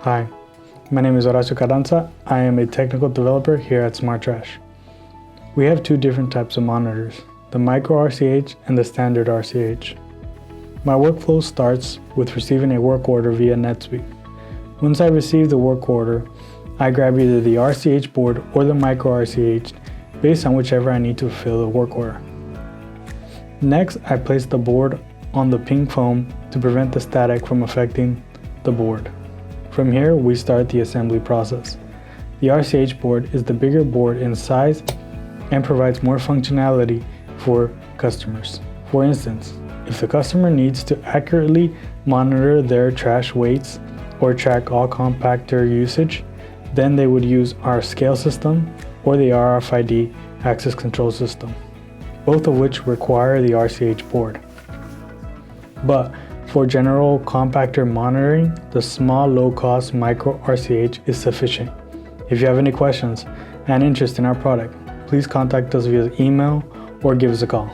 Hi, my name is Horacio Carranza. I am a technical developer here at SmartTrash. We have two different types of monitors, the micro RCH and the standard RCH. My workflow starts with receiving a work order via NetSuite. Once I receive the work order, I grab either the RCH board or the micro RCH based on whichever I need to fulfill the work order. Next, I place the board on the pink foam to prevent the static from affecting the board. From here, we start the assembly process. The RCH board is the bigger board in size and provides more functionality for customers. For instance, if the customer needs to accurately monitor their trash weights or track all compactor usage, then they would use our scale system or the RFID access control system, both of which require the RCH board. But for general compactor monitoring, the small low-cost micro RCH is sufficient. If you have any questions and interest in our product, please contact us via email or give us a call.